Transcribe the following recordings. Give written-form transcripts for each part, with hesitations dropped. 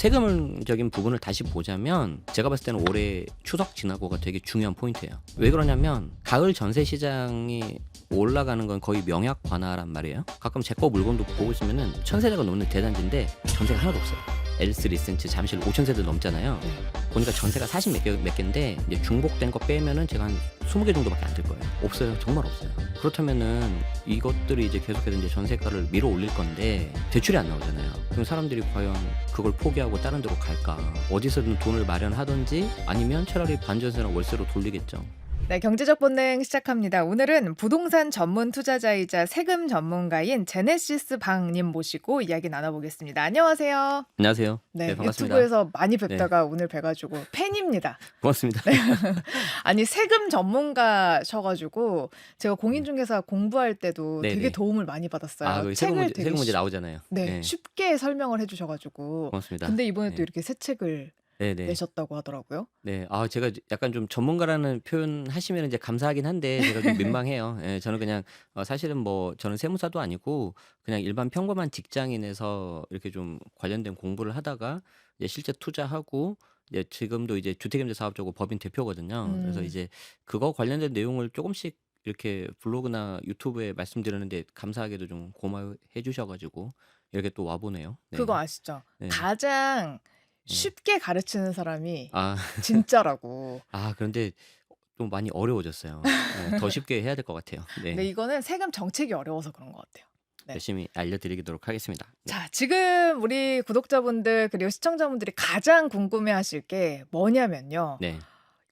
세금적인 부분을 다시 보자면 제가 봤을 때는 올해 추석 지나고가 되게 중요한 포인트예요. 왜 그러냐면 가을 전세 시장이 올라가는 건 거의 명약 관화란 말이에요. 가끔 제 거 물건도 보고 있으면은 1000세대가 넘는 대단지인데 전세가 하나도 없어요. L3 리센트 잠실 5000세대 넘잖아요. 보니까 전세가 40몇 개인데 이제 중복된 거 빼면은 제가 한 20개 정도밖에 안 될 거예요. 없어요. 정말 없어요. 그렇다면은 이것들이 이제 계속해서 이제 전세가를 밀어 올릴 건데 대출이 안 나오잖아요. 그럼 사람들이 과연 그걸 포기하고 다른 데로 갈까? 어디서든 돈을 마련하든지 아니면 차라리 반전세나 월세로 돌리겠죠. 네, 경제적 본능 시작합니다. 오늘은 부동산 전문 투자자이자 세금 전문가인 제네시스 방님 모시고 이야기 나눠보겠습니다. 안녕하세요. 안녕하세요. 네, 네, 반갑습니다. 유튜브에서 많이 네, 뵙다가 오늘 뵈가지고 팬입니다. 고맙습니다. 아니, 세금 전문가셔가지고 제가 네, 공인중개사 공부할 때도 되게 네. 도움을 많이 아, 받았어요. 그 책을 되게 세금 문제 나오잖아요. 네, 네, 쉽게 설명을 해주셔가지고. 고맙습니다. 근데 이번에 또 네, 이렇게 새 책을 네, 네. 내셨다고 하더라고요. 네, 아, 제가 약간 좀 전문가라는 표현 하시면 이제 감사하긴 한데 제가 좀 민망해요. 예, 저는 그냥 사실은 뭐 저는 세무사도 아니고 그냥 일반 평범한 직장인에서 이렇게 좀 관련된 공부를 하다가 이제 실제 투자하고 이제 지금도 이제 주택임대 사업자고 법인 대표거든요. 그래서 음, 이제 그거 관련된 내용을 조금씩 이렇게 블로그나 유튜브에 말씀드렸는데 감사하게도 좀 고마워해 주셔가지고 이렇게 또 와보네요. 그거 네, 아시죠? 네, 가장 네. 쉽게 가르치는 사람이 아, 진짜라고. 그런데 좀 많이 어려워졌어요. 네, 더 쉽게 해야 될 것 같아요. 근데 네, 이거는 세금 정책이 어려워서 그런 것 같아요. 네. 열심히 알려드리도록 하겠습니다. 네, 자, 지금 우리 구독자분들 그리고 시청자분들이 가장 궁금해하실 게 뭐냐면요. 네,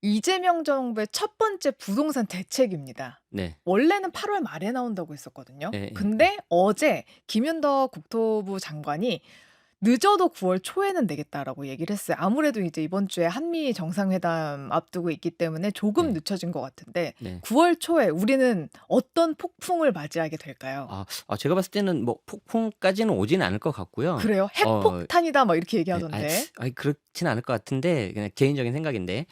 이재명 정부의 첫 번째 부동산 대책입니다. 네, 원래는 8월 말에 나온다고 했었거든요. 네, 네, 근데 어제 김윤덕 국토부 장관이 늦어도 9월 초에는 내겠다라고 얘기를 했어요. 아무래도 이제 이번 주에 한미 정상회담 앞두고 있기 때문에 조금 네, 늦춰진 것 같은데 네. 9월 초에 우리는 어떤 폭풍을 맞이하게 될까요? 제가 봤을 때는 뭐 폭풍까지는 오진 않을 것 같고요. 그래요? 어, 핵폭탄이다 막 이렇게 네, 얘기하던데. 그렇진 않을 것 같은데 그냥 개인적인 생각인데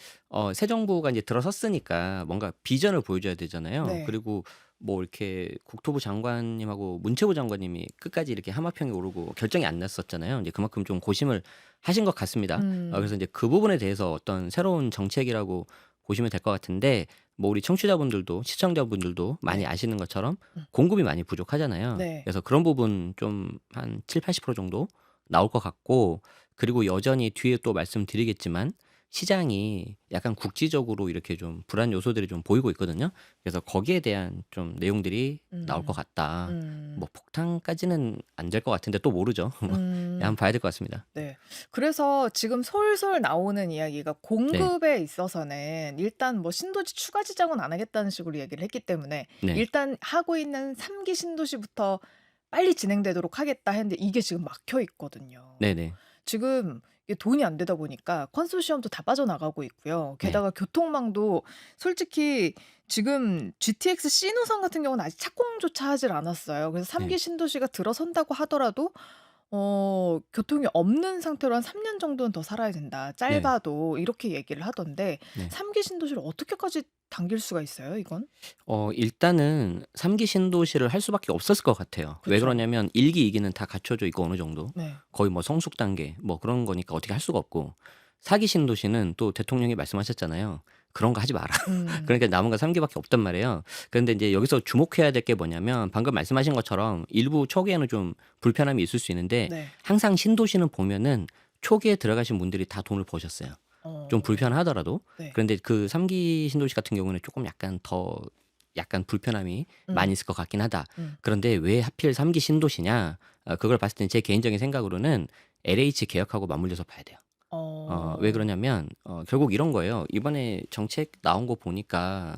새 정부가 이제 들어섰으니까 뭔가 비전을 보여줘야 되잖아요. 네. 그리고 뭐 이렇게 국토부 장관님하고 문체부 장관님이 끝까지 이렇게 하마평에 오르고 결정이 안 났었잖아요. 이제 그만큼 좀 고심을 하신 것 같습니다. 그래서 이제 그 부분에 대해서 어떤 새로운 정책이라고 보시면 될 것 같은데 뭐 우리 청취자분들도 시청자분들도 많이 네. 아시는 것처럼 음. 공급이 많이 부족하잖아요. 네. 그래서 그런 부분 좀 한 7, 80% 정도 나올 것 같고 그리고 여전히 뒤에 또 말씀드리겠지만 시장이 약간 국지적으로 이렇게 좀 불안 요소들이 좀 보이고 있거든요. 그래서 거기에 대한 좀 내용들이 나올 것 음. 같다. 음. 뭐 폭탄까지는 안 될 것 같은데 또 모르죠. 뭐 음. 한번 봐야 될 것 같습니다. 네. 그래서 지금 솔솔 나오는 이야기가 네, 공급에 있어서는 일단 뭐 신도시 추가 지정은 안 하겠다는 식으로 얘기를 했기 때문에 네, 일단 하고 있는 3기 신도시부터 빨리 진행되도록 하겠다 했는데 이게 지금 막혀 있거든요. 네, 네, 지금 이게 돈이 안 되다 보니까 컨소시엄도 다 빠져나가고 있고요. 네, 게다가 교통망도 솔직히 지금 GTX C 노선 같은 경우는 아직 착공조차 하질 않았어요. 그래서 3기 네, 신도시가 들어선다고 하더라도 교통이 없는 상태로 한 3년 정도는 더 살아야 된다. 네, 짧아도 이렇게 얘기를 하던데 네. 3기 신도시를 어떻게까지 당길 수가 있어요, 이건? 일단은 3기 신도시를 할 수밖에 없었을 것 같아요. 왜 그쵸? 그러냐면 1기, 2기는 다 갖춰져 있고 어느 정도 네. 거의 뭐 성숙 단계 뭐 그런 거니까 어떻게 할 수가 없고 4기 신도시는 또 대통령이 말씀하셨잖아요. 그런 거 하지 마라. 그러니까 남은 건 3기밖에 없단 말이에요. 그런데 이제 여기서 주목해야 될 게 뭐냐면 방금 말씀하신 것처럼 일부 초기에는 좀 불편함이 있을 수 있는데 네. 항상 신도시는 보면은 초기에 들어가신 분들이 다 돈을 버셨어요. 좀 어, 불편하더라도. 네. 그런데 그 3기 신도시 같은 경우는 조금 약간 불편함이 많이 음, 있을 것 같긴 하다. 음, 그런데 왜 하필 3기 신도시냐? 그걸 봤을 땐 제 개인적인 생각으로는 LH 개혁하고 맞물려서 봐야 돼요. 왜 어, 그러냐면 결국 이런 거예요. 이번에 정책 나온 거 보니까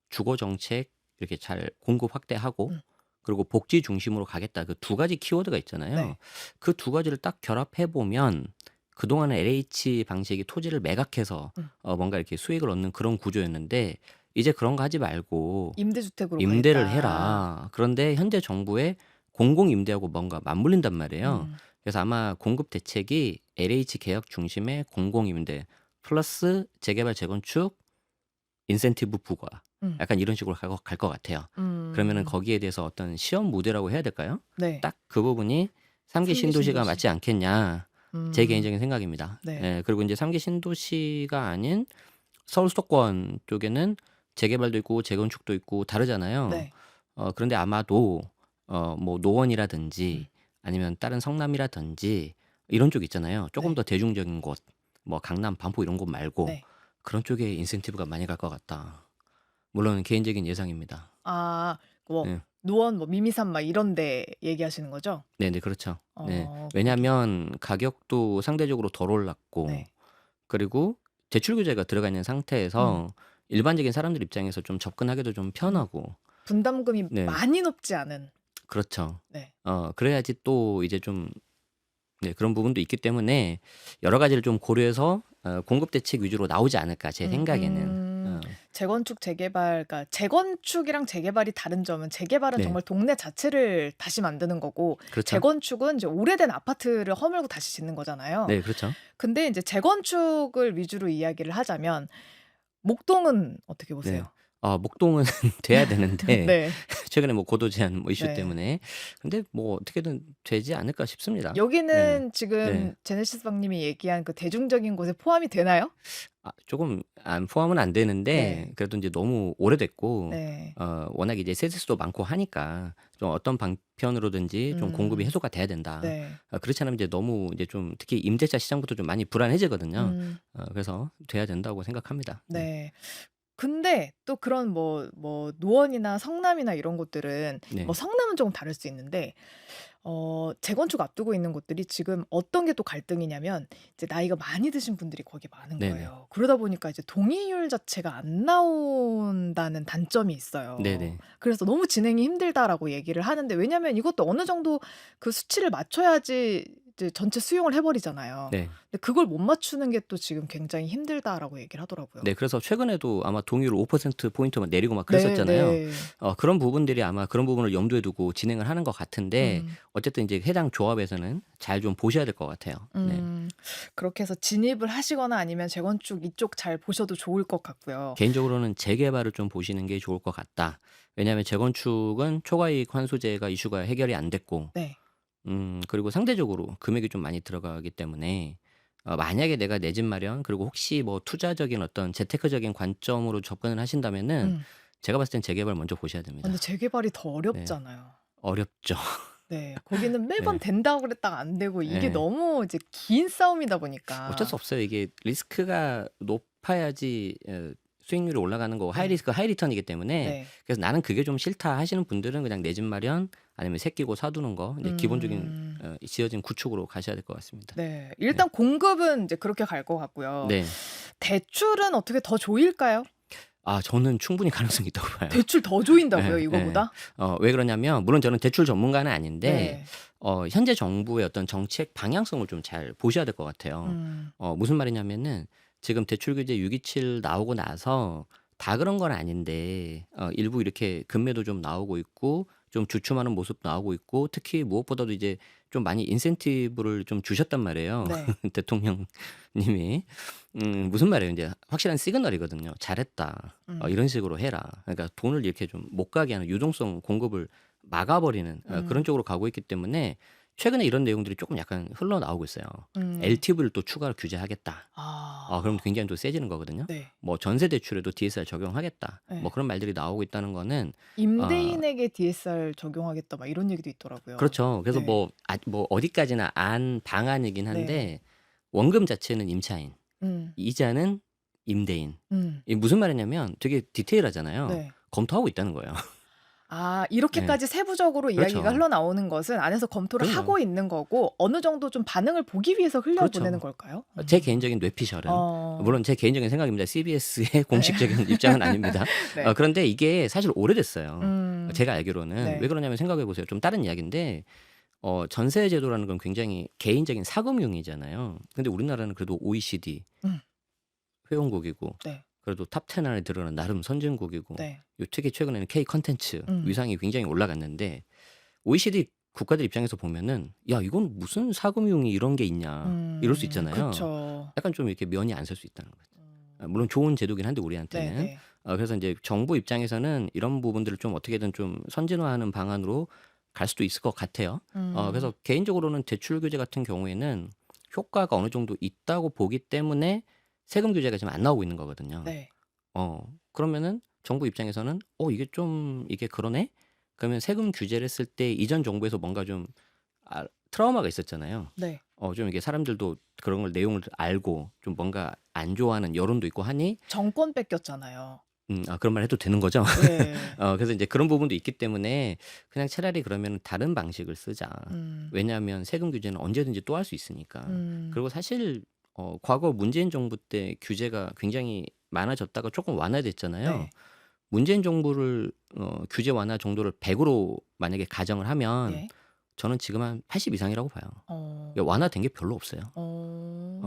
주거 정책 이렇게 잘 공급 확대하고 음, 그리고 복지 중심으로 가겠다. 그 두 가지 키워드가 있잖아요. 네. 그 두 가지를 딱 결합해 보면 그동안은 LH 방식이 토지를 매각해서 음. 뭔가 이렇게 수익을 얻는 그런 구조였는데 이제 그런 거 하지 말고 임대주택으로 임대를 가겠다. 해라. 그런데 현재 정부의 공공 임대하고 뭔가 맞물린단 말이에요. 음, 그래서 아마 공급 대책이 LH 개혁 중심의 공공 임대 플러스 재개발 재건축 인센티브 부과 음, 약간 이런 식으로 갈 것 같아요. 그러면은 음. 거기에 대해서 어떤 시험 무대라고 해야 될까요? 네. 딱 그 부분이 3기 3기 신도시가 신도시. 맞지 않겠냐. 제 음. 개인적인 생각입니다. 네. 예, 그리고 이제 3기 신도시가 아닌 서울 수도권 쪽에는 재개발도 있고 재건축도 있고 다르잖아요. 네. 그런데 아마도 뭐 음. 노원이라든지 아니면 다른 성남이라든지 이런 쪽 있잖아요. 조금 네. 더 대중적인 곳, 뭐 강남, 반포 이런 곳 말고 네. 그런 쪽에 인센티브가 많이 갈 것 같다. 물론 개인적인 예상입니다. 아 뭐 네. 노원 뭐 미미산 막 이런 데 얘기하시는 거죠? 네네, 그렇죠. 네. 거기. 왜냐하면 가격도 상대적으로 덜 올랐고 네. 그리고 대출 규제가 들어가 있는 음. 상태에서 일반적인 사람들 입장에서 좀 접근하기도 좀 음. 편하고 분담금이 네. 많이 높지 않은. 그렇죠. 네. 그래야지 또 이제 좀 네, 그런 부분도 있기 때문에 여러 가지를 좀 고려해서 공급 대책 위주로 나오지 않을까 제 생각에는. 재건축, 재개발, 그러니까 재건축이랑 재개발이 다른 점은 재개발은 네. 정말 동네 자체를 다시 만드는 거고 그렇죠. 재건축은 이제 오래된 아파트를 허물고 다시 짓는 거잖아요. 네, 그렇죠. 근데 이제 재건축을 위주로 이야기를 하자면 목동은 어떻게 네. 보세요? 목동은 돼야 되는데 네. 최근에 뭐 고도 제한 뭐 이슈 네. 때문에 근데 뭐 어떻게든 되지 않을까 싶습니다. 네. 여기는 지금 네. 제네시스 박님이 얘기한 그 대중적인 곳에 포함이 되나요? 조금 안 포함은 안 되는데 네. 그래도 이제 너무 오래됐고 네. 워낙 이제 세대수도 많고 하니까 좀 어떤 방편으로든지 좀 공급이 해소가 돼야 된다. 네. 그렇지 않으면 이제 너무 이제 좀 특히 임대차 시장부터 좀 많이 불안해지거든요. 음. 그래서 돼야 된다고 생각합니다. 네. 네. 근데 또 그런 뭐 노원이나 성남이나 이런 곳들은 네. 뭐 성남은 조금 다를 수 있는데 재건축 앞두고 있는 곳들이 지금 어떤 게 또 갈등이냐면 이제 나이가 많이 드신 분들이 거기 많은 네네. 거예요. 그러다 보니까 이제 동의율 자체가 안 나온다는 단점이 있어요. 네네. 그래서 너무 진행이 힘들다라고 얘기를 하는데 왜냐면 이것도 어느 정도 그 수치를 맞춰야지 이제 전체 수용을 해 버리잖아요. 네. 근데 그걸 못 맞추는 게 또 지금 굉장히 힘들다라고 얘기를 하더라고요. 네, 그래서 최근에도 아마 동의율 5% 포인트만 내리고 막 네, 그랬었잖아요. 네. 그런 부분들이 아마 그런 부분을 염두에 두고 진행을 하는 것 같은데 어쨌든 이제 해당 조합에서는 잘 좀 보셔야 될 것 같아요. 네. 그렇게 해서 진입을 하시거나 아니면 재건축 이쪽 잘 보셔도 좋을 것 같고요. 개인적으로는 재개발을 좀 보시는 게 좋을 것 같다. 왜냐하면 재건축은 초과이익 환수제가 이슈가 해결이 안 됐고 네. 그리고 상대적으로 금액이 좀 많이 들어가기 때문에 만약에 내가 내 집 마련 그리고 혹시 뭐 투자적인 어떤 재테크적인 관점으로 접근을 하신다면은 제가 봤을 땐 재개발 먼저 보셔야 됩니다. 근데 재개발이 더 네. 어렵잖아요. 어렵죠. 네. 거기는 매번 네. 된다고 그랬다가 안 되고 이게 네. 너무 이제 긴 싸움이다 어쩔 수 보니까. 없어요. 이게 리스크가 높아야지 수익률이 올라가는 거고 하이 네. 리스크 하이 리턴이기 때문에 네. 그래서 나는 그게 좀 싫다 하시는 분들은 그냥 내 집 마련 아니면 새 끼고 사두는 거 이제 기본적인 지어진 구축으로 가셔야 될 것 같습니다. 네. 일단 공급은 이제 그렇게 갈 것 같고요. 네. 대출은 어떻게 더 조일까요? 저는 충분히 가능성이 있다고 봐요. 대출 더 조인다고요, 네, 이거보다? 왜 그러냐면 물론 저는 대출 전문가는 아닌데 네. 현재 정부의 어떤 정책 방향성을 좀 잘 보셔야 될 것 같아요. 무슨 말이냐면은 지금 대출 규제 627 나오고 나서 다 그런 건 아닌데 일부 이렇게 금매도 좀 나오고 있고 좀 주춤하는 모습 나오고 있고 특히 무엇보다도 이제 좀 많이 인센티브를 좀 주셨단 말이에요. 네. 대통령님이 무슨 말이에요? 이제 확실한 시그널이거든요. 잘했다. 이런 식으로 해라. 그러니까 돈을 이렇게 좀 못 가게 하는 유동성 공급을 막아버리는 그런 쪽으로 가고 있기 때문에 최근에 이런 내용들이 조금 약간 흘러나오고 있어요. LTV를 또 추가로 규제하겠다. 그럼 굉장히 또 세지는 거거든요. 네. 뭐 전세 대출에도 DSR 적용하겠다. 네. 뭐 그런 말들이 나오고 있다는 거는 임대인에게 DSR 적용하겠다 막 이런 얘기도 있더라고요. 그렇죠. 그래서 네. 뭐 어디까지나 안 방안이긴 한데 네. 원금 자체는 임차인, 이자는 임대인. 이게 무슨 말이냐면 되게 디테일하잖아요. 네. 검토하고 있다는 거예요. 이렇게까지 세부적으로 이야기가 그렇죠. 흘러나오는 것은 안에서 검토를 그럼요. 하고 있는 거고 어느 정도 좀 반응을 보기 위해서 흘려보내는 그렇죠. 걸까요? 제 개인적인 뇌피셜은 물론 제 개인적인 생각입니다. CBS의 공식적인 입장은 아닙니다. 네. 그런데 이게 사실 오래됐어요. 제가 알기로는 네. 왜 그러냐면 생각해 보세요. 좀 다른 이야기인데 전세 제도라는 건 굉장히 개인적인 사금융이잖아요. 근데 우리나라는 그래도 OECD 회원국이고 네. 그래도 탑 10 안에 들어가는 나름 선진국이고 네. 특히 최근에는 K 컨텐츠 위상이 굉장히 올라갔는데 OECD 국가들 입장에서 보면은 야 이건 무슨 사금융이 이런 게 있냐 이럴 수 있잖아요. 그렇죠. 약간 좀 이렇게 면이 안 설 수 있다는 거죠. 물론 좋은 제도긴 한데 우리한테는 네. 그래서 이제 정부 입장에서는 이런 부분들을 좀 어떻게든 좀 선진화하는 방안으로 갈 수도 있을 것 같아요. 그래서 개인적으로는 대출 규제 같은 경우에는 효과가 어느 정도 있다고 보기 때문에 세금 규제가 지금 안 나오고 있는 거거든요. 네. 그러면은 정부 입장에서는 이게 그러네? 그러면 세금 규제를 했을 때 이전 정부에서 뭔가 좀 트라우마가 있었잖아요. 네. 좀 이게 사람들도 그런 걸 내용을 알고 좀 뭔가 안 좋아하는 여론도 있고 하니 정권 뺏겼잖아요. 그런 말 해도 되는 거죠? 네. 그래서 이제 그런 부분도 있기 때문에 그냥 차라리 그러면 다른 방식을 쓰자. 음. 왜냐하면 세금 규제는 언제든지 또 할 수 있으니까. 음. 그리고 사실 과거 문재인 정부 때 규제가 굉장히 많아졌다가 조금 완화됐잖아요. 네. 문재인 정부를 규제 완화 정도를 100으로 만약에 가정을 하면 예. 저는 지금 한 80 이상이라고 봐요. 어. 그러니까 완화된 게 별로 없어요.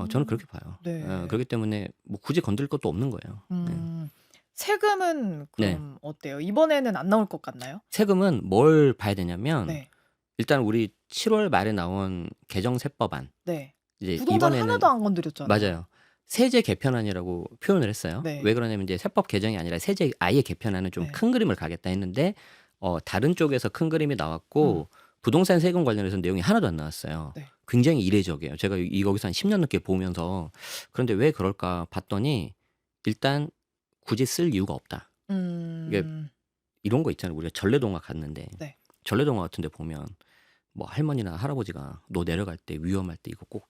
저는 그렇게 봐요. 네. 그렇기 때문에 뭐 굳이 건드릴 것도 없는 거예요. 네. 세금은 네. 그럼 어때요? 이번에는 안 나올 것 같나요? 세금은 뭘 봐야 되냐면 네. 일단 우리 7월 말에 나온 개정세법안 네. 이제 부동산 이번에는 하나도 안 건드렸잖아요. 맞아요. 세제 개편안이라고 표현을 했어요. 네. 왜 그러냐면 이제 세법 개정이 아니라 세제 아예 개편안은 좀 네. 큰 그림을 가겠다 했는데 다른 쪽에서 큰 그림이 나왔고 부동산 세금 관련해서 내용이 하나도 안 나왔어요. 네. 굉장히 이례적이에요. 제가 거기서 한 10년 넘게 보면서 그런데 왜 그럴까 봤더니 일단 굳이 쓸 이유가 없다. 이게 이런 거 있잖아요. 우리가 전래동화 갔는데 네. 전래동화 같은 데 보면 뭐 할머니나 할아버지가 너 내려갈 때 위험할 때 이거 꼭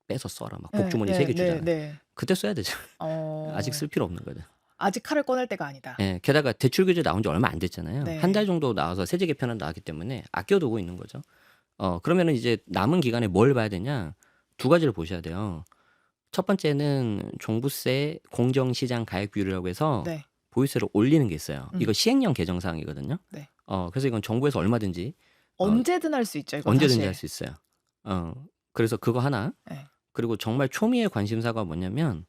빼서 써라. 막 복주머니 3개 주잖아요. 네. 그때 써야 되죠. 어. 아직 쓸 필요 없는 거죠. 아직 칼을 꺼낼 때가 아니다. 예. 게다가 대출 규제 나온 지 얼마 안 됐잖아요. 네. 한 달 정도 나와서 세제 개편안 나왔기 때문에 아껴두고 있는 거죠. 그러면은 이제 남은 기간에 뭘 봐야 되냐? 두 가지를 보셔야 돼요. 첫 번째는 종부세 공정시장 가액 비율이라고 해서 네. 보유세를 올리는 게 있어요. 이거 시행령 개정 사항이거든요. 네. 그래서 이건 정부에서 얼마든지 언제든 할 수 있죠. 이건 언제든지 사실. 할 수 있어요. 그래서 그거 하나. 네. 그리고 정말 초미의 관심사가 뭐냐면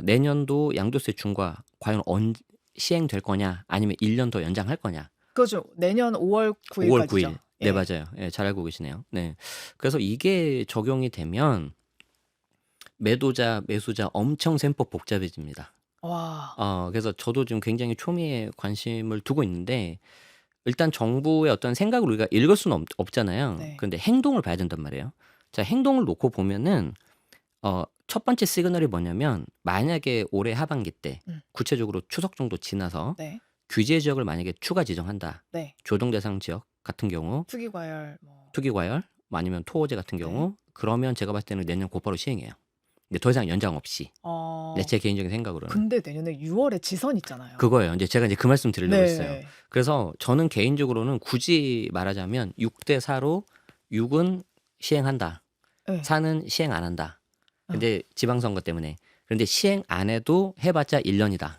내년도 양도세 중과 과연 시행될 거냐 아니면 1년 더 연장할 거냐. 그거죠. 내년 5월 9일까지죠. 5월 9일. 네, 예. 맞아요. 예, 잘 알고 계시네요. 네. 그래서 이게 적용이 되면 매도자, 매수자 엄청 셈법 복잡해집니다. 와. 그래서 저도 지금 굉장히 초미의 관심을 두고 있는데 일단 정부의 어떤 생각을 우리가 읽을 수는 없잖아요. 네. 근데 행동을 봐야 된단 말이에요. 자, 행동을 놓고 보면은 첫 번째 시그널이 뭐냐면 만약에 올해 하반기 때 구체적으로 추석 정도 지나서 네. 규제 지역을 만약에 추가 지정한다. 네. 조정 대상 지역 같은 경우 투기과열 뭐. 투기과열 아니면 토호제 같은 네. 경우 그러면 제가 봤을 때는 내년 곧바로 시행해요. 근데 더 이상 연장 없이. 네, 제 개인적인 생각으로는. 근데 내년에 6월에 지선 있잖아요. 그거예요. 이제 제가 그 말씀 드리려고 네. 했어요. 그래서 저는 개인적으로는 굳이 말하자면 6대 4로 6은 시행한다. 네. 4는 시행 안 한다. 근데 지방선거 때문에. 그런데 시행 안 해도 해봤자 1년이다.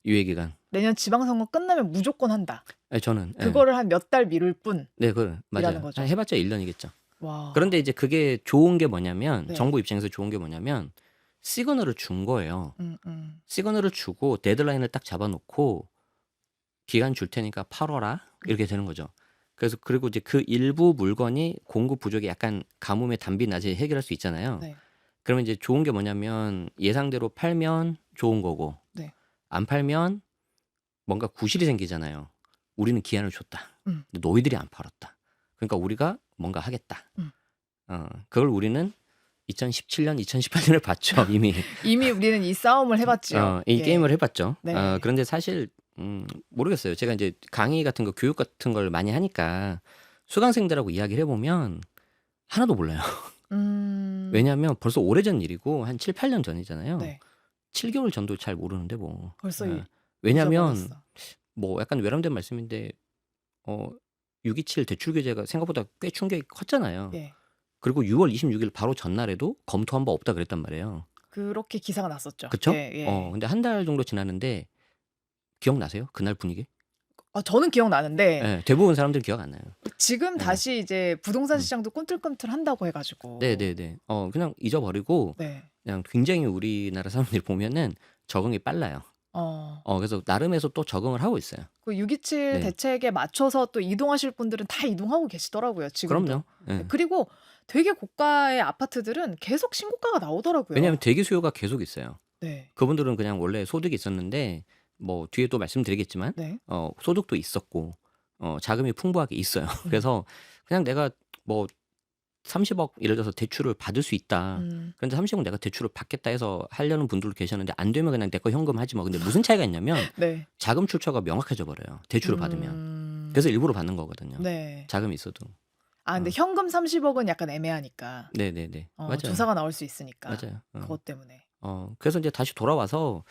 유예기간. 내년 지방선거 끝나면 무조건 한다. 네, 저는. 그거를 한 몇 달 미룰 뿐. 네, 맞아요. 거죠. 해봤자 1년이겠죠. 와. 그런데 이제 그게 좋은 게 뭐냐면 네. 정부 입장에서 좋은 게 뭐냐면 시그널을 준 거예요. 음. 시그널을 주고 데드라인을 딱 잡아놓고 기간 줄 테니까 팔어라 이렇게 되는 거죠. 그래서 그리고 이제 그 일부 물건이 공급 부족에 약간 가뭄의 단비 낮에 해결할 수 있잖아요. 네. 그러면 이제 좋은 게 뭐냐면 예상대로 팔면 좋은 거고 네. 안 팔면 뭔가 구실이 생기잖아요. 우리는 기한을 줬다. 근데 너희들이 안 팔았다. 그러니까 우리가 뭔가 하겠다. 그걸 우리는 2017년, 2018년에 봤죠 이미. 이미 우리는 이 싸움을 해봤죠. 이 예. 게임을 해봤죠. 네. 그런데 사실 모르겠어요. 제가 이제 강의 같은 거 교육 같은 걸 많이 하니까 수강생들하고 이야기를 해보면 하나도 몰라요. 왜냐하면 벌써 오래전 일이고 한 7, 8년 전이잖아요. 네. 7개월 전도 잘 모르는데 뭐. 벌써 왜냐하면 잊어버렸어. 뭐 약간 외람된 말씀인데 627 대출 규제가 생각보다 꽤 충격이 컸잖아요. 예. 그리고 6월 26일 바로 전날에도 검토한 바 없다 그랬단 말이에요. 그렇게 기사가 났었죠. 그쵸? 예. 근데 한 달 정도 지났는데 기억나세요? 그날 분위기? 저는 기억나는데 네, 대부분 사람들 기억 안 나요. 지금 네. 다시 이제 부동산 시장도 꿈틀꿈틀 한다고 해가지고. 네네네. 그냥 잊어버리고 네. 그냥 굉장히 우리나라 사람들이 보면은 적응이 빨라요. 그래서 나름에서 또 적응을 하고 있어요. 그 627 네. 대책에 맞춰서 또 이동하실 분들은 다 이동하고 계시더라고요. 지금도. 그럼요. 네. 그리고 되게 고가의 아파트들은 계속 신고가가 나오더라고요. 왜냐하면 대기 수요가 계속 있어요. 네. 그분들은 그냥 원래 소득이 있었는데 뭐 뒤에 또 말씀드리겠지만 네. 소득도 있었고 자금이 풍부하게 있어요. 그래서 그냥 내가 뭐 30억 예를 들어서 대출을 받을 수 있다. 음. 그런데 30억 내가 대출을 받겠다 해서 하려는 분들도 계셨는데 안 되면 그냥 내 거 현금 하지 뭐. 근데 무슨 차이가 있냐면 네. 자금 출처가 명확해져 버려요. 대출을 받으면. 그래서 일부러 받는 거거든요. 네. 자금이 있어도. 아, 근데 어. 현금 30억은 약간 애매하니까. 네네네. 맞아요. 조사가 나올 수 있으니까. 맞아요. 그것 때문에. 그래서 이제 다시 돌아와서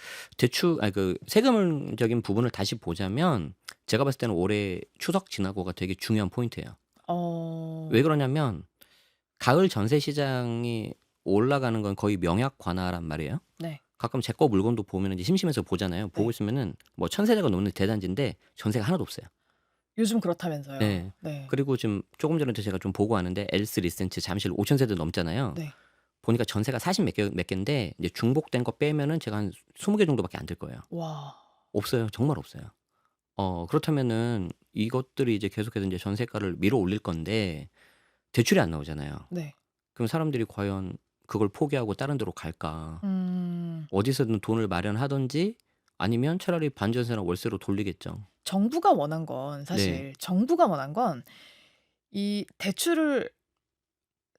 그 세금적인 부분을 다시 보자면 제가 봤을 때는 올해 추석 지나고가 되게 중요한 포인트예요. 왜 그러냐면 가을 전세 시장이 올라가는 건 거의 명약 관화란 말이에요. 네. 가끔 제 거 물건도 보면 이제 심심해서 보잖아요. 보고 네. 있으면은 뭐 1,000세대가 넘는 대단지인데 전세가 하나도 없어요. 요즘 그렇다면서요. 네. 네. 그리고 지금 조금 전에도 제가 좀 보고 왔는데 엘스 리센츠 잠실 5,000세대 넘잖아요. 네. 보니까 전세가 40 몇 개인데 이제 중복된 거 빼면은 제가 한 20개 정도밖에 안 될 거예요. 와. 없어요. 정말 없어요. 그렇다면은 이것들이 이제 계속해서 이제 전세가를 밀어 올릴 건데 대출이 안 나오잖아요. 네. 그럼 사람들이 과연 그걸 포기하고 다른 데로 갈까? 음. 어디서든 돈을 마련하든지 아니면 차라리 반전세나 월세로 돌리겠죠. 정부가 원한 건 사실 네. 정부가 원한 건 이 대출을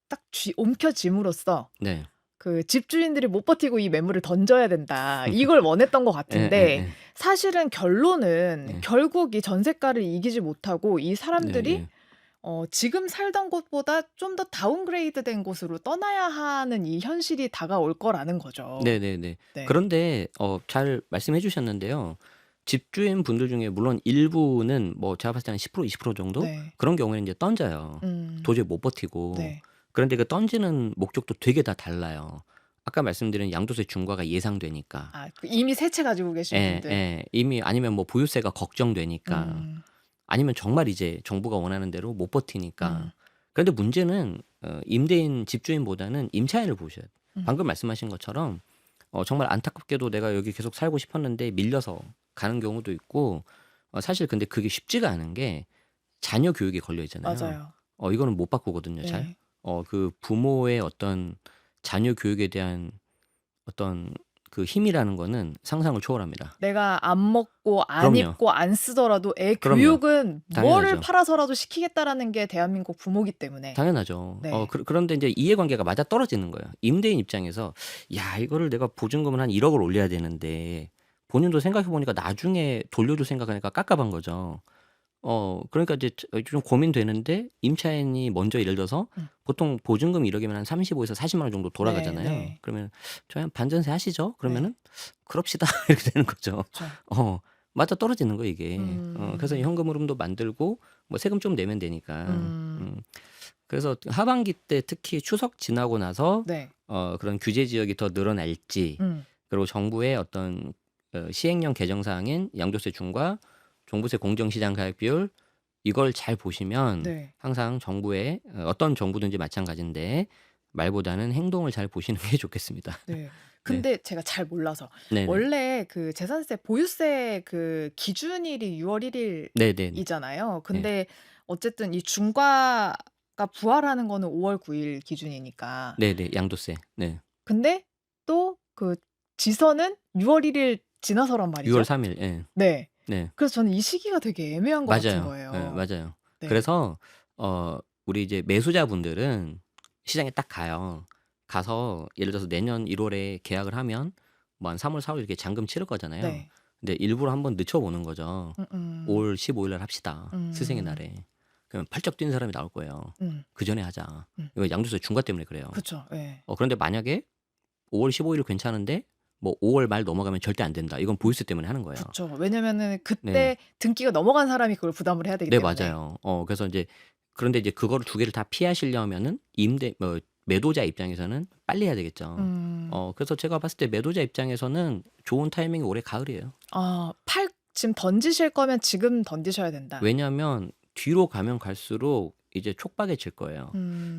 딱 옮겨짐으로써 네. 그 집주인들이 못 버티고 이 매물을 던져야 된다. 이걸 원했던 것 예, 같은데 예, 예. 사실은 결론은 네. 결국 이 전세가를 이기지 못하고 이 네, 사람들이 네. 지금 살던 곳보다 좀 더 다운그레이드된 곳으로 떠나야 하는 이 현실이 다가올 거라는 거죠. 네네네. 네. 그런데 잘 말씀해 주셨는데요. 집주인 분들 중에 물론 일부는 뭐 제가 봤을 때는 10% 20% 정도 네. 그런 경우에는 이제 던져요. 도저히 못 버티고. 네. 그런데 그 던지는 목적도 되게 다 달라요. 아까 말씀드린 양도세 중과가 예상되니까. 아, 이미 세 채 가지고 계신 예, 분들. 예. 이미 아니면 뭐 보유세가 걱정되니까. 음. 아니면 정말 이제 정부가 원하는 대로 못 버티니까. 음. 그런데 문제는 임대인 집주인보다는 임차인을 보셔야 돼요. 방금 말씀하신 것처럼 정말 안타깝게도 내가 여기 계속 살고 싶었는데 밀려서 가는 경우도 있고 사실 근데 그게 쉽지가 않은 게 자녀 교육이 걸려 있잖아요. 맞아요. 이거는 못 바꾸거든요, 잘. 네. 그 부모의 어떤 자녀 교육에 대한 어떤 그 힘이라는 거는 상상을 초월합니다. 내가 안 먹고 안 그럼요. 입고 안 쓰더라도 애 그럼요. 교육은 뭐를 당연하죠. 팔아서라도 시키겠다라는 게 대한민국 부모기 때문에. 당연하죠. 네. 그런데 이제 이해관계가 맞아 떨어지는 거예요. 임대인 입장에서 야, 이거를 내가 보증금을 한 1억을 올려야 되는데 본인도 생각해 보니까 나중에 돌려줄 생각하니까 깝깝한 거죠. 그러니까 이제 좀 고민되는데 임차인이 먼저 예를 들어서 보통 보증금 1억이면 한 35에서 40만 원 정도 돌아가잖아요. 네. 그러면 저희 한 반전세 하시죠? 그러면은 그럽시다 이렇게 되는 거죠. 그렇죠. 맞아 떨어지는 거 이게. 그래서 음. 현금 흐름도 만들고 뭐 세금 좀 내면 되니까. 음. 그래서 하반기 때 특히 추석 지나고 나서 네. 그런 규제 지역이 더 늘어날지 음. 그리고 정부의 어떤 시행령 개정 사항인 양도세 중과 종부세 공정시장 가액 비율 이걸 잘 보시면 네. 항상 정부의 어떤 정부든지 마찬가지인데 말보다는 행동을 잘 보시는 게 좋겠습니다. 네. 근데 제가 잘 몰라서 네네. 원래 그 재산세 보유세 그 기준일이 6월 1일이잖아요. 네네. 근데 어쨌든 이 중과가 부활하는 거는 5월 9일 기준이니까. 네네. 양도세. 네. 근데 또 그 지선은 6월 1일 지나서란 말이죠. 6월 3일. 예. 네. 네. 그래서 저는 이 시기가 되게 애매한 것 같은 맞아요. 거예요. 예, 맞아요. 네. 그래서 우리 이제 매수자분들은 시장에 딱 가요. 가서 예를 들어서 내년 1월에 계약을 하면 뭐 한 3월, 4월 이렇게 잔금 치를 거잖아요. 네. 근데 일부러 한번 늦춰보는 거죠. 음. 5월 15일 날 합시다. 스승의 음. 날에. 그러면 펄쩍 뛰는 사람이 나올 거예요. 음. 그 전에 하자. 음. 이거 양도세 중과 때문에 그래요. 그렇죠. 예. 그런데 만약에 5월 15일 괜찮은데 뭐 5월 말 넘어가면 절대 안 된다. 이건 보유세 때문에 하는 거예요. 그렇죠. 왜냐면은 그때 네. 등기가 넘어간 사람이 그걸 부담을 해야 되기 네, 때문에. 맞아요. 그래서 이제 그런데 이제 그거를 두 개를 다 피하시려면은 매도자 입장에서는 빨리 해야 되겠죠. 그래서 제가 봤을 때 매도자 입장에서는 좋은 타이밍이 올해 가을이에요. 지금 던지실 거면 지금 던지셔야 된다. 왜냐하면 뒤로 가면 갈수록 이제 촉박해질 거예요.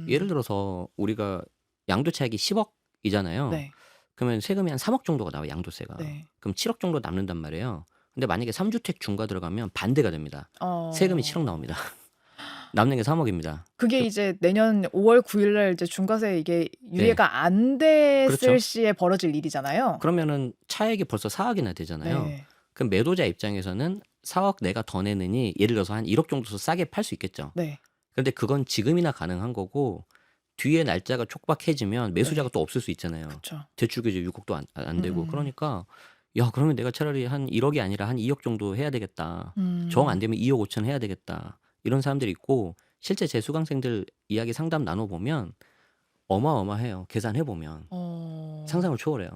예를 들어서 우리가 양도차익이 10억이잖아요. 네. 그러면 세금이 한 3억 정도가 나와요, 양도세가. 네. 그럼 7억 정도 남는단 말이에요. 근데 만약에 3주택 중과 들어가면 반대가 됩니다. 세금이 7억 나옵니다. 남는 게 3억입니다. 그게 이제 내년 5월 9일 날 이제 중과세 이게 네. 유예가 안 됐을 그렇죠. 시에 벌어질 일이잖아요. 그러면은 차액이 벌써 4억이나 되잖아요. 네. 그럼 매도자 입장에서는 4억 내가 더 내느니 예를 들어서 한 1억 정도 더 싸게 팔 수 있겠죠. 네. 근데 그건 지금이나 가능한 거고 뒤에 날짜가 촉박해지면 매수자가 네. 또 없을 수 있잖아요. 그쵸. 대출 규제 유곡도 안 되고. 음. 그러니까 야 그러면 내가 차라리 한 1억이 아니라 한 2억 정도 해야 되겠다. 정 안 음. 되면 2억 5천 해야 되겠다. 이런 사람들이 있고 실제 제 수강생들 이야기 상담 나눠 보면 어마어마해요. 계산해 보면. 어. 상상을 초월해요.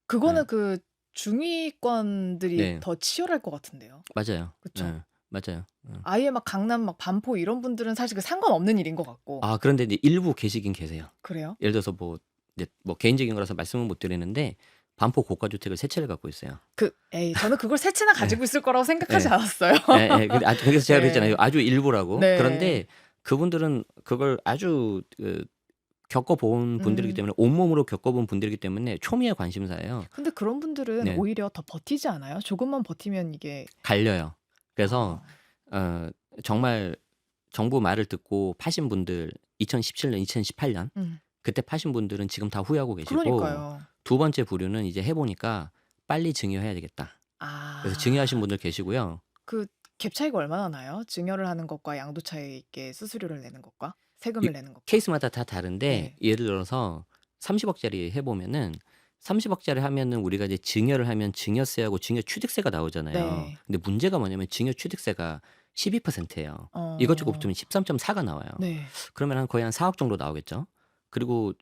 그거는 네. 그 중위권들이 네. 더 치열할 것 같은데요. 맞아요. 그쵸? 네. 맞아요. 아예 막 강남 막 반포 이런 분들은 사실 그 상관없는 일인 것 같고. 아 그런데 이제 일부 계시긴 계세요. 그래요? 예를 들어서 뭐 이제 뭐 개인적인 거라서 말씀은 못 드리는데 반포 고가 주택을 3 채를 갖고 있어요. 에이 저는 그걸 세 채나 네. 가지고 있을 거라고 생각하지 네. 않았어요. 예예. 근데 그래서 제가 그랬잖아요. 네. 아주 일부라고. 네. 그런데 그분들은 그걸 아주 겪어본 분들이기 음. 때문에 온몸으로 겪어본 분들이기 때문에 초미의 관심사예요. 근데 그런 분들은 네. 오히려 더 버티지 않아요? 조금만 버티면 이게 갈려요. 그래서 어. 정말 정부 말을 듣고 파신 분들 2017년, 2018년 음. 그때 파신 분들은 지금 다 후회하고 계시고 그러니까요. 두 번째 부류는 이제 해 보니까 빨리 증여해야 되겠다. 그래서 증여하신 아. 분들 계시고요. 그 갭 차이가 얼마나 나요? 증여를 하는 것과 양도차익 있게 수수료를 내는 것과 이 세금을 내는 것과? 케이스마다 다 다른데 네. 예를 들어서 30억짜리 해 보면은 30억짜리 하면은 우리가 이제 증여를 하면 증여세하고 증여 취득세가 나오잖아요. 네. 근데 문제가 뭐냐면 증여 취득세가 12%예요. 어. 이것저것 붙으면 13.4가 나와요. 네. 그러면 한 거의 한 4억 정도 나오겠죠. 그리고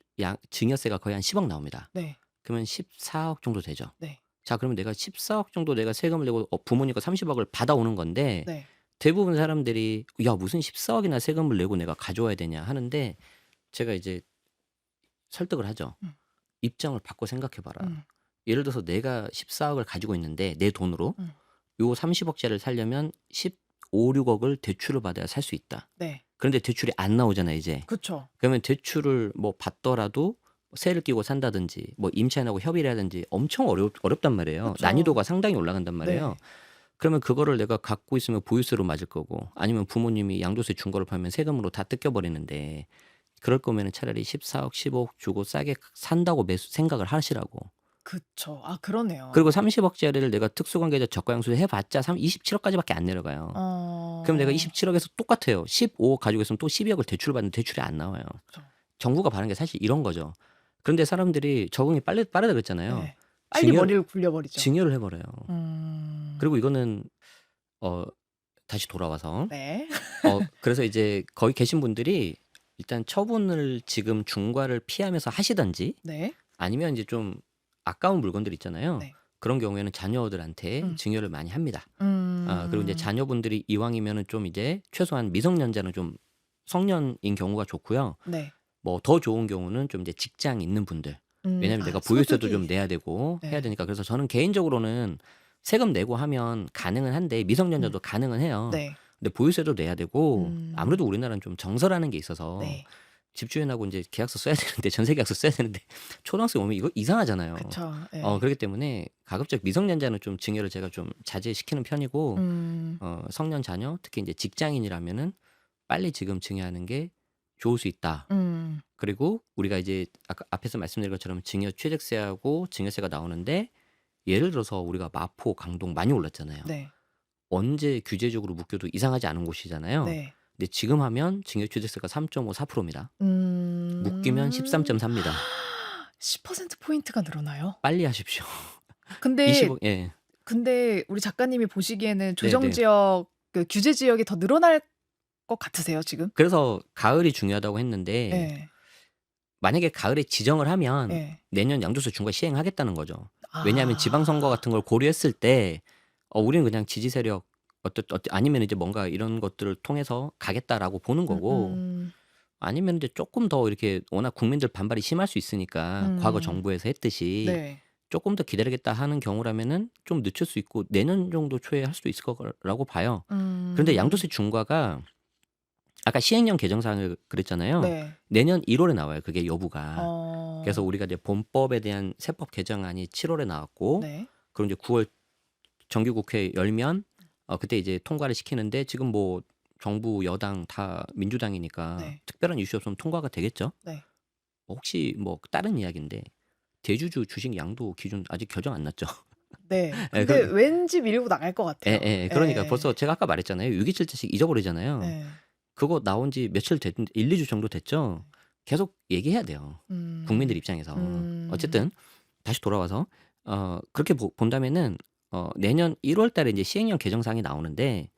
증여세가 거의 한 10억 나옵니다. 네. 그러면 14억 정도 되죠. 네. 자 그러면 내가 14억 정도 내가 세금을 내고 부모님과 30억을 받아오는 건데 네. 대부분 사람들이 야 무슨 14억이나 세금을 내고 내가 가져와야 되냐 하는데 제가 이제 설득을 하죠. 음. 입장을 바꿔 생각해 봐라. 음. 예를 들어서 내가 14억을 가지고 있는데 내 돈으로 요 30억짜리를 살려면 15, 6억을 대출을 받아야 살 수 있다. 네. 그런데 대출이 안 나오잖아 이제. 그쵸. 그러면 대출을 뭐 받더라도 세를 끼고 산다든지 뭐 임차인하고 협의를 하든지 엄청 어렵단 말이에요. 그쵸. 난이도가 상당히 올라간단 말이에요. 네. 그러면 그거를 내가 갖고 있으면 보유세로 맞을 거고 아니면 부모님이 양도세 준 거를 팔면 세금으로 다 뜯겨 버리는데 그럴 거면은 차라리 14억, 15억 주고 싸게 산다고 생각을 하시라고. 그쵸. 아 그러네요. 그리고 30억짜리를 내가 특수관계자 저가양수세 해봤자 27억까지밖에 안 내려가요. 그럼 내가 27억에서 똑같아요. 15억 가지고 있으면 또 12억을 대출받는데 대출이 안 나와요. 그쵸. 정부가 바라는 게 사실 이런 거죠. 그런데 사람들이 적응이 빠르다 그랬잖아요. 네. 빨리 머리를 굴려버리죠. 증여를 해버려요. 그리고 이거는 다시 돌아와서 네. 그래서 이제 거기 계신 분들이 일단 처분을 지금 중과를 피하면서 하시든지 네. 아니면 이제 좀 아까운 물건들 있잖아요. 네. 그런 경우에는 자녀들한테 증여를 많이 합니다. 그리고 이제 자녀분들이 이왕이면은 좀 이제 최소한 미성년자는 좀 성년인 경우가 좋고요. 네. 뭐 더 좋은 경우는 좀 이제 직장 있는 분들. 왜냐면 내가 보유세도 좀 내야 되고 네. 해야 되니까. 그래서 저는 개인적으로는 세금 내고 하면 가능은 한데 미성년자도 가능은 해요. 네. 근데 보유세도 내야 되고 아무래도 우리나라는 좀 정서라는 게 있어서 네. 집주인하고 이제 계약서 써야 되는데 전세 계약서 써야 되는데 초등학생 오면 이거 이상하잖아요. 그쵸. 네. 그렇기 때문에 가급적 미성년자는 좀 증여를 제가 좀 자제시키는 편이고 성년 자녀 특히 이제 직장인이라면은 빨리 지금 증여하는 게 좋을 수 있다. 그리고 우리가 이제 아까 앞에서 말씀드린 것처럼 증여 취득세하고 증여세가 나오는데 예를 들어서 우리가 마포, 강동 많이 올랐잖아요. 네. 언제 규제적으로 묶여도 이상하지 않은 곳이잖아요. 네. 근데 지금 하면 증여 취득세가 3.5, 4%입니다. 묶이면 13.4입니다. 10% 포인트가 늘어나요? 빨리 하십시오. 근데 20억 예. 근데 우리 작가님이 보시기에는 조정 네네. 지역 그 규제 지역이 더 늘어날 것 같으세요, 지금? 그래서 가을이 중요하다고 했는데 네. 만약에 가을에 지정을 하면 네. 내년 양도세 중과 시행하겠다는 거죠. 아. 왜냐하면 지방선거 같은 걸 고려했을 때 우리는 그냥 지지 세력 아니면 이제 뭔가 이런 것들을 통해서 가겠다라고 보는 거고 아니면 이제 조금 더 이렇게 워낙 국민들 반발이 심할 수 있으니까 과거 정부에서 했듯이 네. 조금 더 기다리겠다 하는 경우라면은 좀 늦출 수 있고 내년 정도 초에 할 수도 있을 거라고 봐요. 그런데 양도세 중과가 아까 시행령 개정사항을 그랬잖아요. 네. 내년 1월에 나와요. 그게 여부가. 어. 그래서 우리가 이제 본법에 대한 세법 개정안이 7월에 나왔고 네. 그리고 이제 9월 정기국회 열면 그때 이제 통과를 시키는데 지금 뭐 정부 여당 다 민주당이니까 네. 특별한 이슈 없으면 통과가 되겠죠. 네. 혹시 뭐 다른 이야기인데 대주주 주식 양도 기준 아직 결정 안 났죠. 네. 예, 근데 왠지 밀고 나갈 것 같아요. 그러니까 예. 벌써 제가 아까 말했잖아요. 627씩 잊어버리잖아요. 네. 그거 나온 지 며칠 됐는데 1, 2주 정도 됐죠. 계속 얘기해야 돼요. 국민들 음. 입장에서. 음. 어쨌든 다시 돌아와서 그렇게 본다면은 내년 1월 달에 이제 시행령 개정사항이 나오는데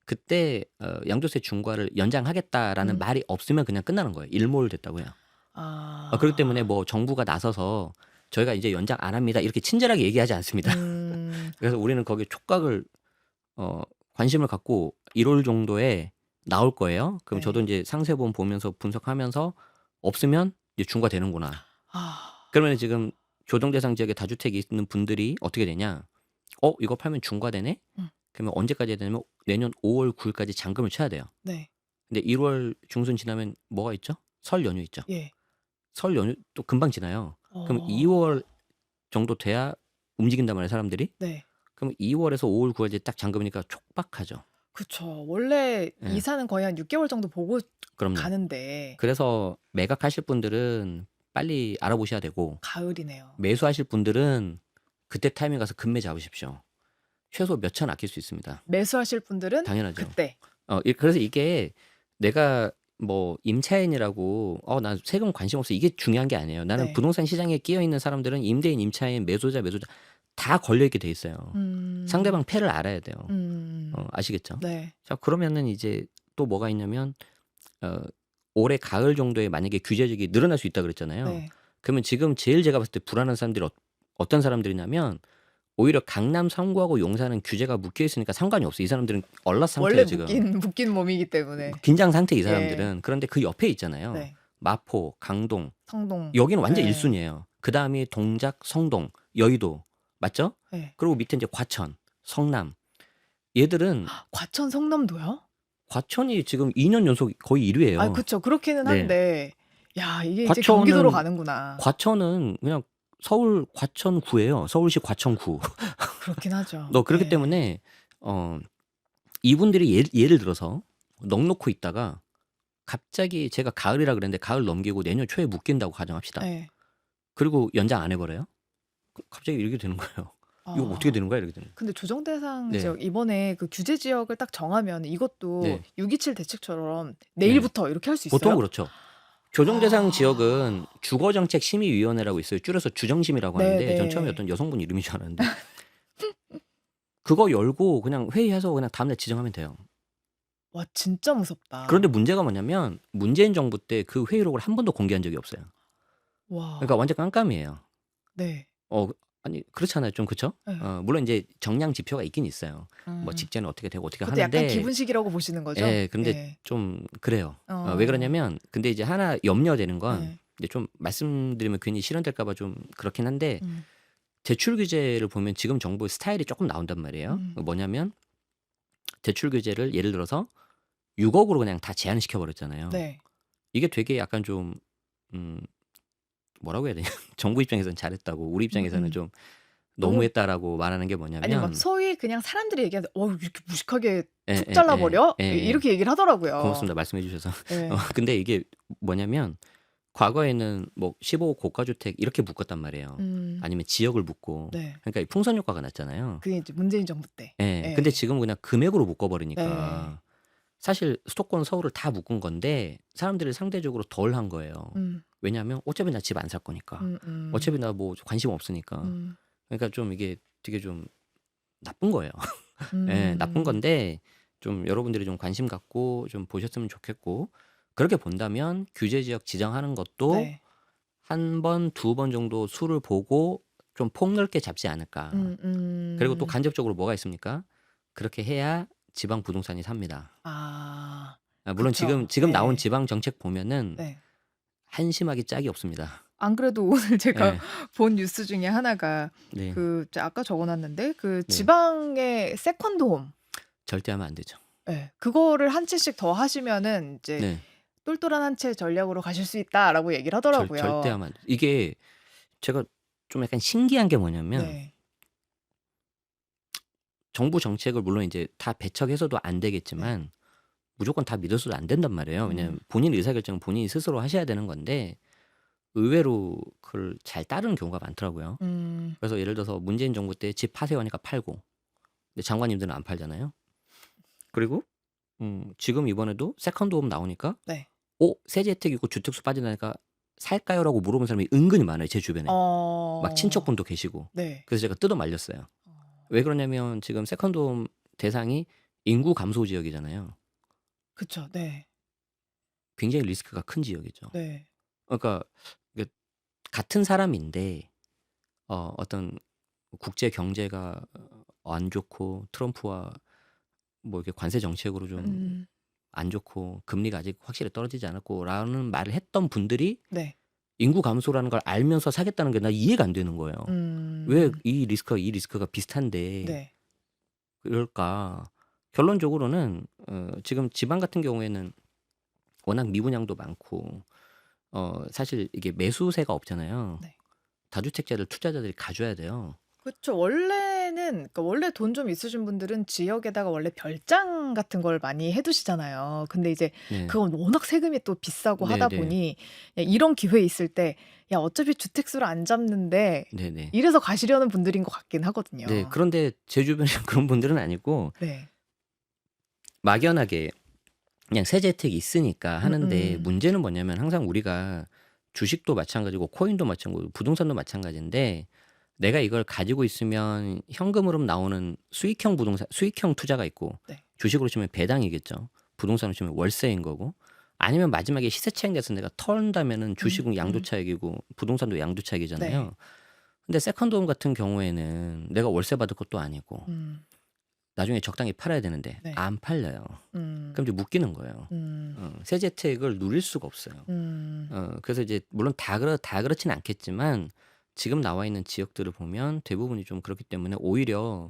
그때 양도세 중과를 연장하겠다라는 음. 말이 없으면 그냥 끝나는 거예요. 일몰됐다고요. 그렇기 때문에 아. 뭐 정부가 나서서 저희가 이제 연장 안 합니다. 이렇게 친절하게 얘기하지 않습니다. 음. 그래서 우리는 거기에 촉각을 관심을 갖고 1월 정도에 나올 거예요. 그럼 저도 네. 이제 상세본 보면서 분석하면서 없으면 이제 중과되는구나. 아. 그러면 지금 조정 대상 지역에 다주택이 있는 분들이 어떻게 되냐? 이거 팔면 중과되네? 음. 그러면 언제까지 해야 되냐면 내년 5월 9일까지 잔금을 쳐야 돼요. 네. 근데 1월 중순 지나면 뭐가 있죠? 설 연휴 있죠. 예. 설 연휴 또 금방 지나요. 그럼 어. 2월 정도 돼야 움직인단 말이에요, 사람들이. 네. 그럼 2월에서 5월 9월까지 딱 잔금이니까 촉박하죠. 그쵸. 원래 예. 이사는 거의 한 6개월 정도 보고 그럼요. 가는데 그래서 매각하실 분들은 빨리 알아보셔야 되고 가을이네요. 매수하실 분들은 그때 타이밍 가서 금매 잡으십시오. 최소 몇 천 아낄 수 있습니다. 매수하실 분들은 당연하죠. 그때. 그래서 이게 내가 뭐 임차인이라고 난 세금 관심 없어 이게 중요한 게 아니에요. 나는 네. 부동산 시장에 끼어 있는 사람들은 임대인, 임차인, 매수자 다 걸려 있게 돼 있어요. 상대방 패를 알아야 돼요. 아시겠죠? 네. 자, 그러면은 이제 또 뭐가 있냐면 올해 가을 정도에 만약에 규제적이 늘어날 수 있다 그랬잖아요. 네. 그러면 지금 제일 제가 봤을 때 불안한 사람들이 어떤 사람들이냐면 오히려 강남, 성구하고 용산은 규제가 묶여 있으니까 상관이 없어. 이 사람들은 얼라스 원래 상태예요, 지금. 묶인 몸이기 때문에. 긴장 상태 이 예. 사람들은. 그런데 그 옆에 있잖아요. 네. 마포, 강동. 성동. 여기는 완전 네. 1순위예요. 그다음이 동작, 성동, 여의도. 맞죠? 네. 그리고 밑에 이제 과천, 성남. 얘들은 과천 성남도요? 과천이 지금 2년 연속 거의 1위예요. 아, 그쵸. 그렇기는 네. 한데 야, 이게 이제 경기도로 가는구나. 과천은 그냥 서울 과천구예요. 서울시 과천구. 그렇긴 하죠. 그렇기 네. 때문에 이분들이 예를 들어서 넉 놓고 있다가 갑자기 제가 가을이라 그랬는데 가을 넘기고 내년 초에 묶인다고 가정합시다. 네. 그리고 연장 안 해버려요? 갑자기 이렇게 되는 거예요. 이거 어떻게 되는 거야? 이렇게 되는 거예요. 근데 조정 대상 네. 지역 이번에 그 규제 지역을 딱 정하면 이것도 네. 6.27 대책처럼 내일부터 이렇게 할 수 있어요? 보통 그렇죠. 조정 대상 지역은 주거정책심의위원회라고 있어요. 줄여서 주정심이라고 네, 하는데 네. 전 처음에 어떤 여성분 이름인 줄 알았는데 그거 열고 그냥 회의해서 그냥 다음날 지정하면 돼요. 와, 진짜 무섭다. 그런데 문제가 뭐냐면 문재인 정부 때 그 회의록을 한 번도 공개한 적이 없어요. 와. 그러니까 완전 깜깜이에요. 네. 아니 그렇잖아요. 좀 그쵸? 네. 물론 이제 정량 지표가 있긴 있어요. 뭐 직전에 어떻게 되고 어떻게 그것도 하는데 약간 기분식이라고 보시는 거죠? 예, 근데 네. 좀 그래요. 왜 그러냐면 근데 이제 하나 염려되는 건 네. 이제 좀 말씀드리면 괜히 실현될까 봐 좀 그렇긴 한데 음. 대출 규제를 보면 지금 정부의 스타일이 조금 나온단 말이에요. 뭐냐면 대출 규제를 예를 들어서 6억으로 그냥 다 제한시켜 버렸잖아요. 네. 이게 되게 약간 좀 뭐라고 해야 되냐? 정부 입장에서는 잘했다고 우리 입장에서는 좀 너무했다라고 말하는 게 아니 막 뭐냐면 소위 그냥 사람들이 얘기하는데 이렇게 무식하게 예, 툭 예, 잘라버려? 예, 예, 예. 이렇게 얘기를 하더라고요. 고맙습니다. 말씀해 주셔서. 네. 근데 이게 뭐냐면 과거에는 뭐 15호 고가주택 이렇게 묶었단 말이에요. 아니면 지역을 묶고. 네. 그러니까 이 풍선 효과가 났잖아요. 그게 이제 문재인 정부 때. 예. 네. 근데 지금 그냥 금액으로 묶어버리니까 네. 사실 수도권 서울을 다 묶은 건데 사람들이 상대적으로 덜 한 거예요. 왜냐하면 어차피 나 집 안 살 거니까. 어차피 나 뭐 관심 없으니까. 그러니까 좀 이게 되게 좀 나쁜 거예요. 예, 나쁜 건데 좀 여러분들이 좀 관심 갖고 좀 보셨으면 좋겠고 그렇게 본다면 규제 지역 지정하는 것도 네. 한 번, 두 번 정도 수를 보고 좀 폭넓게 잡지 않을까. 그리고 또 간접적으로 뭐가 있습니까? 그렇게 해야 지방 부동산이 삽니다. 물론 그쵸. 지금 네. 나온 지방 정책 보면은 네. 한심하기 짝이 없습니다. 안 그래도 오늘 제가 네. 본 뉴스 중에 하나가 네. 아까 적어놨는데 네. 지방의 세컨드홈. 절대 하면 안 되죠. 네. 그거를 한 채씩 더 하시면은 이제 네. 똘똘한 한 채 전략으로 가실 수 있다라고 얘기를 하더라고요. 절대 하면 안 돼. 이게 제가 좀 약간 신기한 게 뭐냐면 네. 정부 정책을 물론 이제 다 배척해서도 안 되겠지만 무조건 다 믿어서도 안 된단 말이에요. 왜냐하면 본인 의사결정은 본인이 스스로 하셔야 되는 건데 의외로 그걸 잘 따르는 경우가 많더라고요. 그래서 예를 들어서 문재인 정부 때 집 파세요 하니까 팔고 근데 장관님들은 안 팔잖아요. 그리고 지금 이번에도 세컨드홈 나오니까 네. 세제 혜택 있고 주택수 빠진다니까 살까요?라고 물어본 사람이 은근히 많아요, 제 주변에. 막 어. 친척분도 계시고. 네. 그래서 제가 뜯어 말렸어요. 어. 왜 그러냐면 지금 세컨드홈 대상이 인구 감소 지역이잖아요. 그쵸. 네. 굉장히 리스크가 큰 지역이죠. 네. 그러니까 이게 같은 사람인데 어떤 국제 경제가 안 좋고 트럼프와 뭐 이렇게 관세 정책으로 좀 음. 안 좋고 금리가 아직 확실히 떨어지지 않았고라는 말을 했던 분들이 네. 인구 감소라는 걸 알면서 사겠다는 게 나 이해가 안 되는 거예요. 왜 음. 이 리스크가 비슷한데 네. 그럴까? 결론적으로는 지금 지방 같은 경우에는 워낙 미분양도 많고 사실 이게 매수세가 없잖아요. 네. 다주택자를 투자자들이 가져야 돼요. 그쵸. 원래는 그러니까 원래 돈 좀 있으신 분들은 지역에다가 원래 별장 같은 걸 많이 해 두시잖아요. 근데 이제 네. 그건 워낙 세금이 또 비싸고 하다 네네. 보니 야 이런 기회 있을 때 '야 어차피 주택수를 안 잡는데' 네네. 이래서 가시려는 분들인 것 같긴 하거든요. 네. 그런데 제 주변에 그런 분들은 아니고 네. 막연하게 그냥 세제 혜택이 있으니까 하는데 음음. 문제는 뭐냐면 항상 우리가 주식도 마찬가지고 코인도 마찬가지고 부동산도 마찬가지인데 내가 이걸 가지고 있으면 현금으로 나오는 수익형 투자가 있고 네. 주식으로 치면 배당이겠죠. 부동산으로 치면 월세인 거고 아니면 마지막에 시세 차익 내서 내가 턴다면은 주식은 양도차익이고 부동산도 양도차익이잖아요. 네. 근데 세컨드홈 같은 경우에는 내가 월세 받을 것도 아니고 음. 나중에 적당히 팔아야 되는데 네. 안 팔려요. 음. 그럼 이제 묶이는 거예요. 세제 혜택을 누릴 수가 없어요. 음. 그래서 이제 물론 다 그렇진 않겠지만 지금 나와 있는 지역들을 보면 대부분이 좀 그렇기 때문에 오히려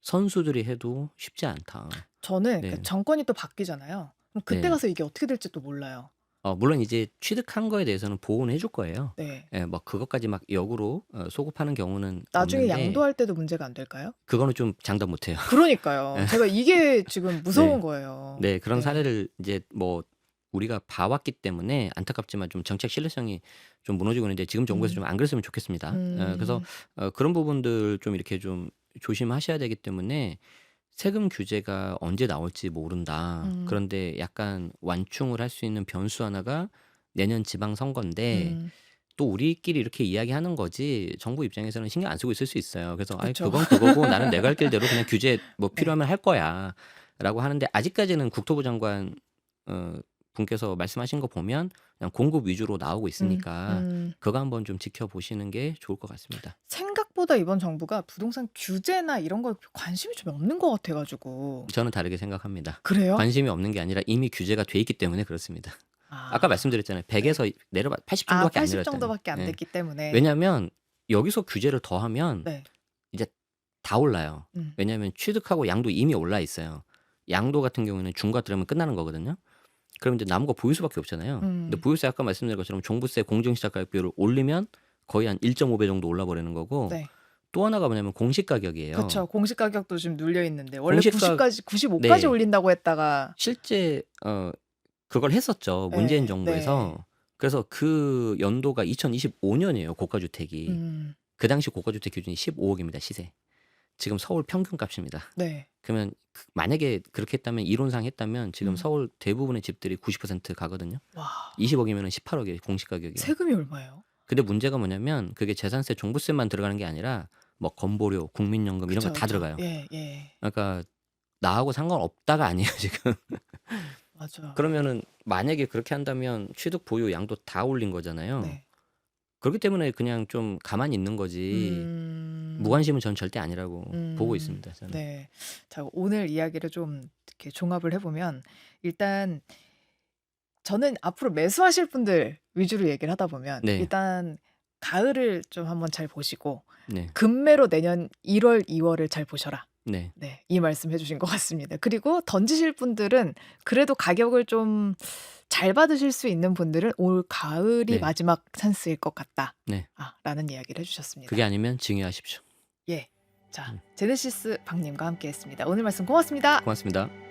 선수들이 해도 쉽지 않다. 저는 네. 그 정권이 또 바뀌잖아요. 그럼 그때 네. 가서 이게 어떻게 될지 또 몰라요. 물론 이제 취득한 거에 대해서는 보호는 해줄 거예요. 네. 예, 뭐 그것까지 막 역으로 소급하는 경우는 나중에 없는데 양도할 때도 문제가 안 될까요? 그거는 좀 장담 못 해요. 그러니까요. 제가 이게 지금 무서운 네. 거예요. 네, 그런 네. 사례를 이제 뭐 우리가 봐왔기 때문에 안타깝지만 좀 정책 신뢰성이 좀 무너지고 있는데 지금 정부에서 좀 안 그랬으면 좋겠습니다. 그래서 그런 부분들 좀 이렇게 좀 조심하셔야 되기 때문에 세금 규제가 언제 나올지 모른다. 음. 그런데 약간 완충을 할 수 있는 변수 하나가 내년 지방선거인데 또 우리끼리 이렇게 이야기하는 거지 정부 입장에서는 신경 안 쓰고 있을 수 있어요. 그래서 아이 그쵸. 그건 그거고 나는 내 갈 길대로 그냥 규제 뭐 네. 필요하면 할 거야라고 하는데 아직까지는 국토부 장관 분께서 말씀하신 거 보면 그냥 공급 위주로 나오고 있으니까 그거 한번 좀 지켜보시는 게 좋을 것 같습니다. 생각보다 이번 정부가 부동산 규제나 이런 거에 관심이 좀 없는 것 같아 가지고. 저는 다르게 생각합니다. 그래요? 관심이 없는 게 아니라 이미 규제가 돼 있기 때문에 그렇습니다. 아까 말씀드렸잖아요. 100에서 내려봐 80 아 정도밖에 안 80 내렸다는. 정도밖에 안 예. 됐기 때문에. 왜냐하면 여기서 규제를 더하면 네. 이제 다 올라요. 왜냐하면 취득하고 양도 이미 올라 있어요. 양도 같은 경우에는 중과 들어가면 끝나는 거거든요. 그럼 이제 남은 거 보유세밖에 없잖아요. 근데 보유세 아까 말씀드린 것처럼 종부세 공정시작가격비율을 올리면 거의 한 1.5배 정도 올라 버리는 거고 네. 또 하나가 뭐냐면 공시 가격이에요. 그쵸. 공시 가격도 지금 눌려 있는데 원래 공시가- 90까지 95까지 네. 올린다고 했다가 실제 그걸 했었죠. 문재인 네, 정부에서. 그래서 그 연도가 2025년이에요. 고가주택이. 그 당시 고가주택 기준이 15억입니다. 시세. 지금 서울 평균값입니다. 네. 그러면 만약에 그렇게 했다면 이론상 했다면 지금 서울 대부분의 집들이 90% 가거든요. 와. 20억이면 18억이에요. 공시 가격이. 세금이 얼마예요? 근데 문제가 뭐냐면 그게 재산세, 종부세만 들어가는 게 아니라 뭐 건보료, 국민연금 이런 거 다 들어가요. 예, 예. 그러니까 나하고 상관없다가 아니에요, 지금. 맞아. 그러면은 만약에 그렇게 한다면 취득 보유 양도 다 올린 거잖아요. 네. 그렇기 때문에 그냥 좀 가만히 있는 거지. 무관심은 전 절대 아니라고 보고 있습니다. 저는. 네. 자, 오늘 이야기를 좀 이렇게 종합을 해보면 일단 저는 앞으로 매수하실 분들 위주로 얘기를 하다 보면 네. 일단 가을을 좀 한번 잘 보시고 네. 금매로 내년 1월, 2월을 잘 보셔라. 네. 네, 이 말씀 해주신 것 같습니다. 그리고 던지실 분들은 그래도 가격을 좀 잘 받으실 수 있는 분들은 올 가을이 네. 마지막 찬스일 것 같다. 네. 라는 이야기를 해주셨습니다. 그게 아니면 증여하십시오. 예. 자, 제네시스 박님과 함께 했습니다. 오늘 말씀 고맙습니다. 고맙습니다.